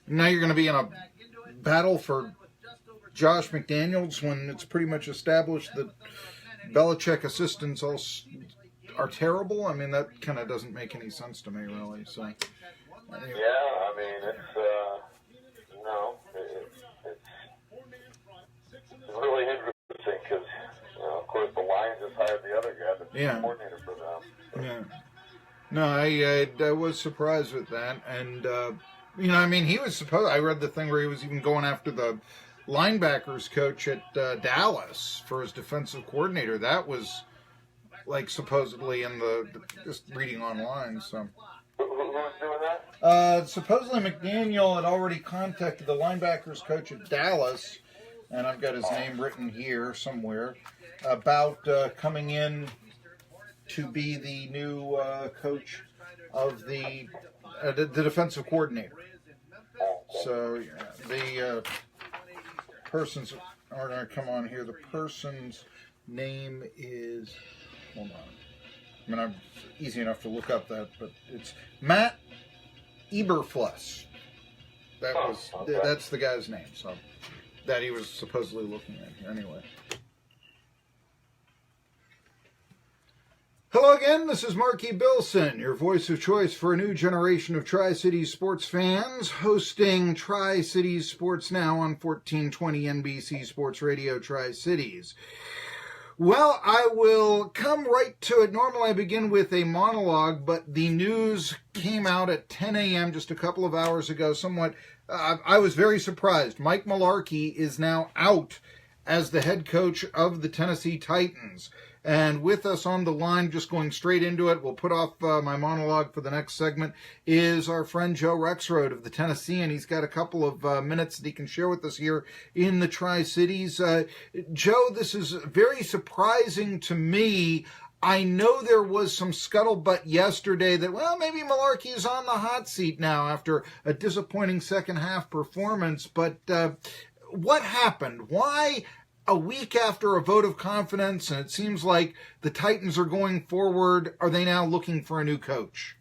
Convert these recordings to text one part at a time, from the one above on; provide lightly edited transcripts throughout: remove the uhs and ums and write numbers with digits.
Now you're going to be in a battle for Josh McDaniels when it's pretty much established that Belichick assistants all are terrible. I mean, that kind of doesn't make any sense to me, really. So, anyway. Yeah, I mean, it's really interesting because, of course, the Lions just hired the other guy, the coordinator for them. So. Yeah. No, I was surprised with that, and I mean, he was supposed. I read the thing where he was even going after the linebackers coach at Dallas for his defensive coordinator. That was like supposedly in the just reading online. So who was doing that? Supposedly McDaniel had already contacted the linebackers coach at Dallas, and I've got his name written here somewhere, about coming in to be the new coach of the defensive coordinator. So the person's are going to come on here. The person's name is, hold on. I mean, I'm easy enough to look up that, but it's Matt Eberfluss. That's the guy's name. So that he was supposedly looking at here. Anyway. Hello again, this is Marky Bilson, your voice of choice for a new generation of Tri-Cities sports fans, hosting Tri-Cities Sports Now on 1420 NBC Sports Radio Tri-Cities. Well, I will come right to it. Normally I begin with a monologue, but the news came out at 10 a.m. just a couple of hours ago, somewhat. I was very surprised. Mike Mularkey is now out as the head coach of the Tennessee Titans. And with us on the line, just going straight into it, we'll put off my monologue for the next segment, is our friend Joe Rexrode of the Tennessean. He's got a couple of minutes that he can share with us here in the Tri-Cities. Joe, this is very surprising to me. I know there was some scuttlebutt yesterday that, well, maybe Mularkey is on the hot seat now after a disappointing second half performance. But what happened? Why? A week after a vote of confidence, and it seems like the Titans are going forward, are they now looking for a new coach?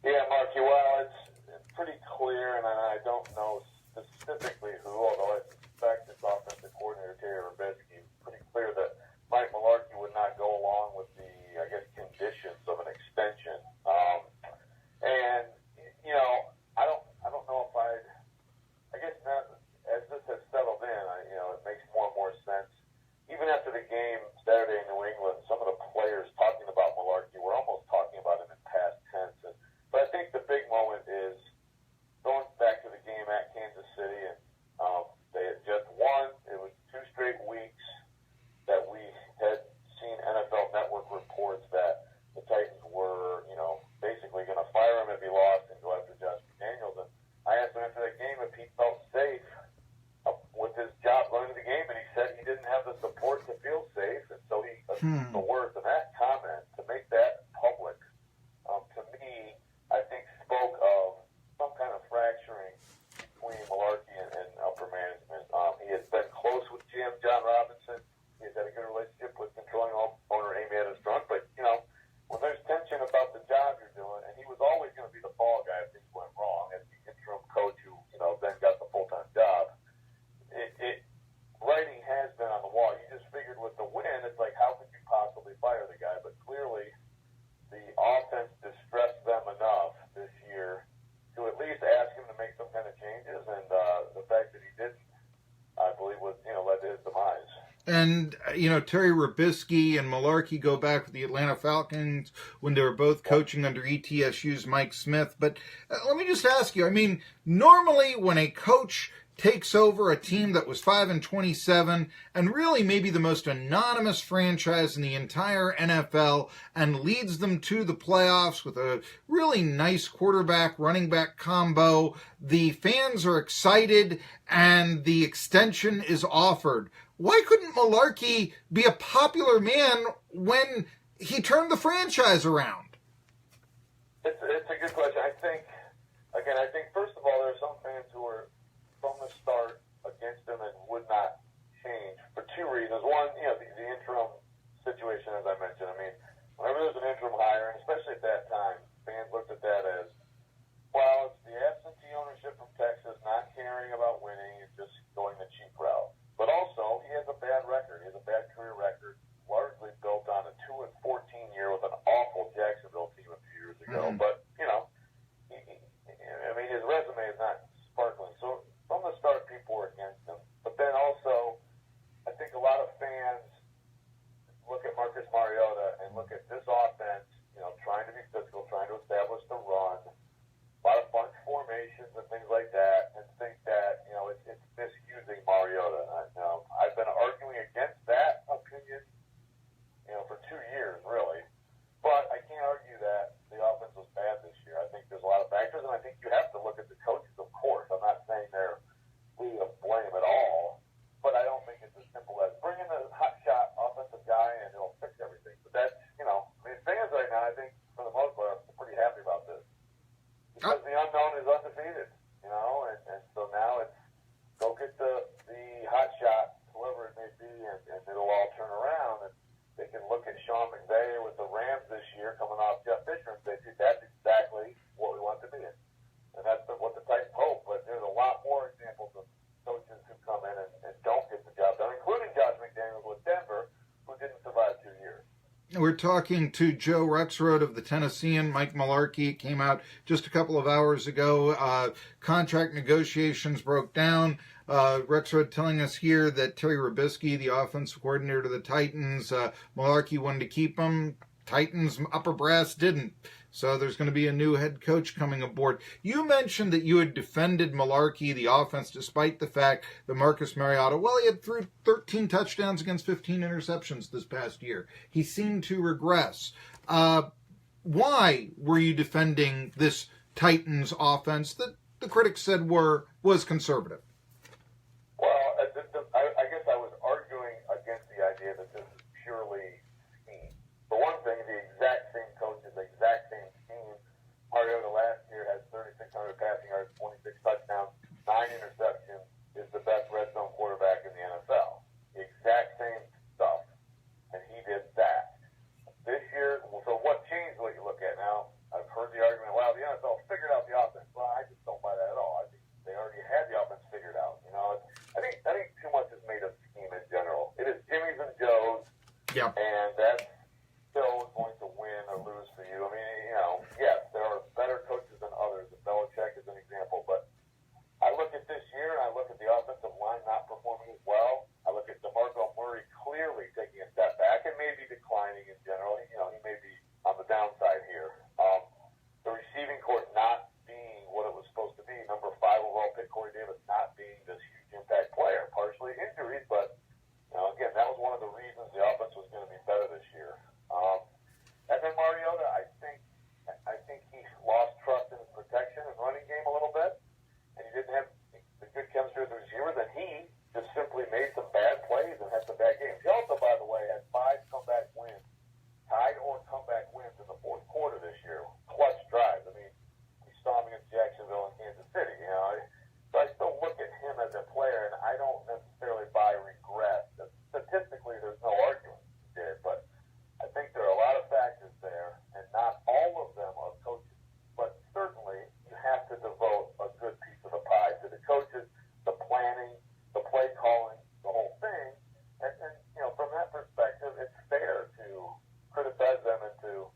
Yeah, Marky, well, it's pretty clear, and I don't know specifically who, although I suspect it's offensive coordinator Terry Rubisky. Pretty clear that Mike Mularkey would not go along with the, conditions of an extension. And, I don't know if I guess now, as this has settled in, it makes more and more sense. Even after the game Saturday in New England, some of the players talking about Mularkey were almost talking about him in past tense. But I think the big moment is going back to the game at Kansas City, and they had just won. It was 2 straight weeks that we had seen NFL Network reports that the Titans were, basically going to fire him if he lost and go after Josh McDaniels. And I asked him after that game if he felt safe with his job going to the game, and he said he didn't have the support to feel safe, and so he the words of that comment, to make that public, to me, I think spoke of some kind of fracturing between Mularkey and upper management. He has been close with GM John Robinson. He has had a good relationship with controlling owner Amy Adams-Strunk, but, when there's tension about the job you're doing, and he was always going to be the fall guy if things went wrong, as the interim coach who, then got the full-time job, writing has been on the wall. You just figured with the win, it's like, how could you possibly fire the guy? But clearly, the offense distressed them enough this year to at least ask him to make some kind of changes, and the fact that he didn't, I believe, was, led to his demise. And, Terry Rubisky and Mularkey go back with the Atlanta Falcons when they were both coaching under ETSU's Mike Smith. But let me just ask you, normally when a coach takes over a team that was 5-27 and really maybe the most anonymous franchise in the entire NFL and leads them to the playoffs with a really nice quarterback, running back combo, the fans are excited and the extension is offered. Why couldn't Mularkey be a popular man when he turned the franchise around? It's a good question. I think first of all, there are some fans who are from the start against him and would not change for 2 reasons. One, the interim situation, as I mentioned. Whenever there's an interim hire, and especially at that time, fans looked at that as, well, it's the absentee ownership from and things like that, and think that it's misusing Mariota. I've been arguing against that opinion, for 2 years really, but I can't argue that the offense was bad this year. I think there's a lot of factors, and I think you have to look at the coaches, of course. I'm not saying they're free of blame at all, but I don't think it's as simple as bring in a hotshot offensive guy and it'll fix everything. But that's, fans right now, I think, for the most part, are pretty happy about this. Because the unknown is undefeated, and so now it's go get the hot shot, whoever it may be, and it'll all turn around. And they can look at Sean McVay with the Rams this year coming off Jeff Fisher and say, dude, that's exactly what we want to be in. And that's what the Titans hope. But there's a lot more examples of coaches who come in and don't get the job done, including Josh McDaniels with Denver, who didn't survive 2 years. We're talking to Joe Rexrode of the Tennessean. Mike Mularkey came out just a couple of hours ago. Contract negotiations broke down. Rexrode telling us here that Terry Robisky, the offensive coordinator of the Titans, Mularkey wanted to keep him. Titans upper brass didn't. So there's going to be a new head coach coming aboard. You mentioned that you had defended Mularkey, the offense, despite the fact that Marcus Mariota, he had threw 13 touchdowns against 15 interceptions this past year. He seemed to regress. Why were you defending this Titans offense that the critics said was conservative? Well, I guess I was arguing against the idea that this is purely scheme. For one thing, the exact same coaches, the exact same scheme. Mariota last year has 3,600 passing yards, 26 touchdowns, 9 interceptions, is the best red zone quarterback in the NFL. The exact same stuff, and he did that. This year, so what changed what you look at now? I've heard the argument, the NFL figured out the offense. Well, I just don't buy that at all. I think they already had the offense figured out. I think too much is made of scheme in general. It is Jimmy's and Joe's, and that's still going to win or lose for you. Yes, there are better coaches than others. Belichick is an example, but I look at this year and I look at the offensive line not performing as well. I look at DeMarco Murray clearly taking a step back and maybe declining in general. He may be on the downside here. The receiving court not being what it was supposed to be. Number 5 overall pick Corey Davis not being this huge impact player. Partially injuries, but again, that was one of the reasons the offense was going to be better this year. And then Mariota, I think he lost trust in his protection and running game a little bit, and he didn't have the good chemistry with the receivers, and he just simply made some bad plays and had some bad games. He also, by the way, had 5 comeback wins, tied or comeback wins in the fourth quarter this year. Clutch drives. We saw him against Jacksonville and Kansas City. So I still look at him as a player, and I don't necessarily buy regret. Statistically, there's no argument he did, but I think there are a lot of factors there, and not all of them are coaches. But certainly, you have to devote a good piece of the pie to the coaches, the planning, the play calling, the whole thing. And from that perspective, it's fair to criticize them and to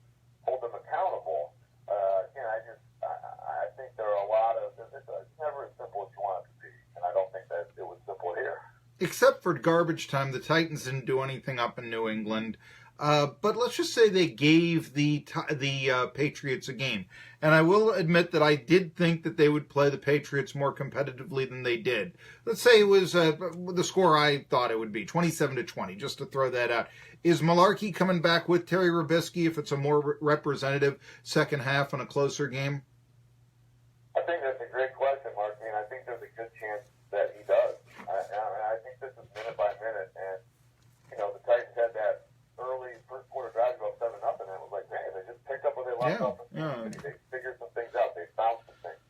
hold them accountable. Again, I think there are a lot of, it's never as simple as you want it to be, and I don't think that it was simple here. Except for garbage time, the Titans didn't do anything up in New England. But let's just say they gave the Patriots a game. And I will admit that I did think that they would play the Patriots more competitively than they did. Let's say it was the score I thought it would be, 27-20, just to throw that out. Is Mularkey coming back with Terry Robisky if it's a more representative second half and a closer game? I think that's a great question, Marky, and I think there's a good chance that he does. I think this is minute by minute, and the Titans had that early first quarter drive go 7-0, and it was like, man, they just picked up what they left off. They figured some things out. They found some things,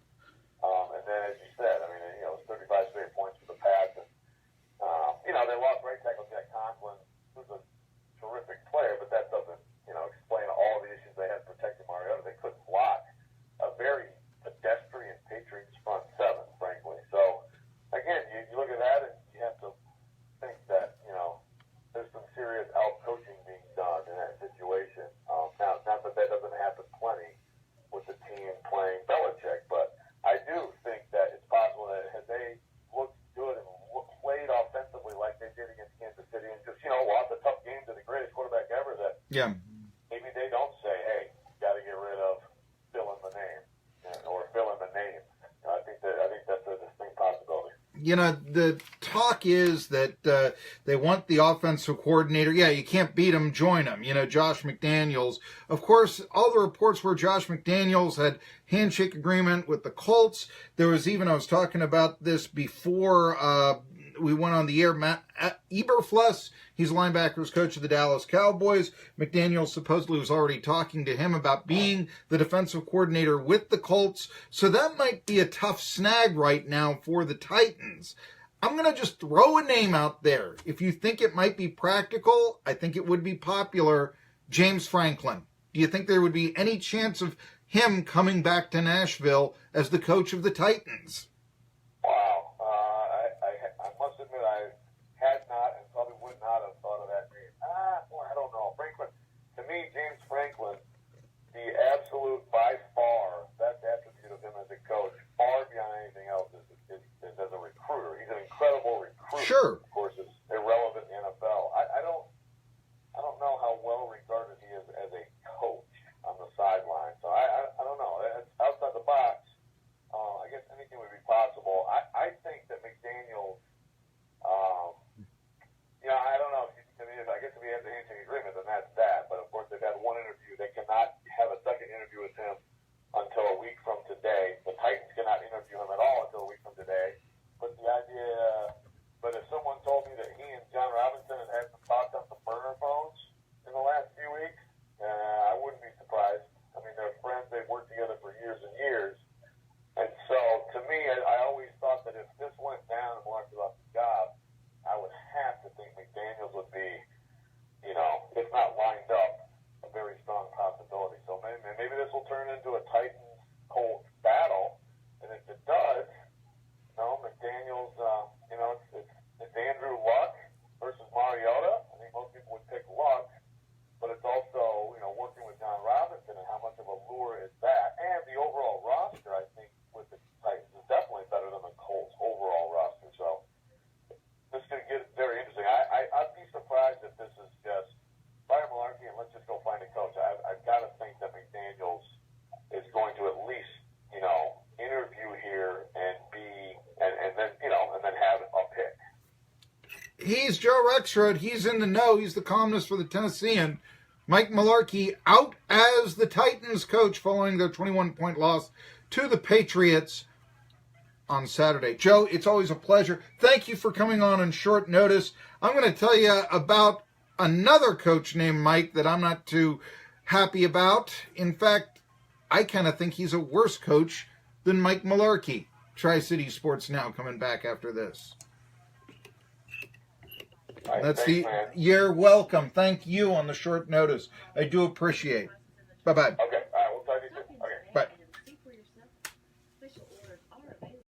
and then as you said, it was 35 straight points for the pass, and they lost right tackle Jack Conklin, who's a terrific player, but that doesn't explain all the issues they had protecting Mariota. They couldn't block a very pedestrian Patriots front seven, frankly. So again, you look at that and you have to think that there's some serious out-coaching being done in that situation. Now, not that doesn't happen plenty with the team playing Belichick, but I do think that it's possible that had they looked good and played offensively like they did against Kansas City and just lost a tough game to the greatest quarterback ever, that maybe they don't say, hey, got to get rid of fill in the name or fill in the name. I think that the talk is that they want the offensive coordinator. Yeah, you can't beat him, join him. Josh McDaniels. Of course, all the reports were Josh McDaniels had handshake agreement with the Colts. There was even, I was talking about this before we went on the air, Matt Eberflus. He's linebackers coach of the Dallas Cowboys. McDaniels supposedly was already talking to him about being the defensive coordinator with the Colts. So that might be a tough snag right now for the Titans. I'm going to just throw a name out there. If you think it might be practical, I think it would be popular. James Franklin. Do you think there would be any chance of him coming back to Nashville as the coach of the Titans? Wow. I must admit I had not and probably would not have thought of that name. Boy, I don't know. Franklin, to me, James Franklin, the absolute, by far, best attribute of him as a coach, far beyond anything else, is as a recruiter. He's an incredible recruiter. Sure. Of course, it's irrelevant in the NFL. I don't know how well regarded he is as a coach on the sideline. So I don't know. It's outside the box. I guess anything would be possible. I think that McDaniels, I don't know. I guess if he has a handshake agreement, then that's that. But of course, they've had one interview. They cannot have a second interview with him until a week from today. The Titans cannot interview him at all until a week from today. But if someone told me that he and John Robinson had some talks on some burner phones in the last few weeks, I wouldn't be surprised. I mean, they're friends. They've worked together for years and years. And so, to me, I always thought that if this went down and Mularkey lost the job, I would have to think McDaniels would be, if not lined up, a very strong possibility. So maybe this will turn into a Titans-Colts battle. And if it does, McDaniels, it's Andrew Luck versus Mariota. I think most people would pick Luck. But it's also, working with John Robinson and how much of a lure is that. And the overall roster, I think, with the Titans is definitely better than the Colts' overall roster. So this is going to get very interesting. I'd be surprised if this is just fire Mularkey and let's just go find a coach. I've got to think that McDaniels is going to at least, interview here and then have a pick. He's Joe Rexrode. He's in the know. He's the columnist for the Tennessean. Mike Mularkey out as the Titans coach following their 21-point loss to the Patriots on Saturday. Joe, it's always a pleasure. Thank you for coming on short notice. I'm going to tell you about another coach named Mike that I'm not too happy about. In fact, I kind of think he's a worse coach than Mike Mularkey. Tri-City Sports Now coming back after this. You're welcome. Thank you on the short notice. I do appreciate. Bye-bye. Okay.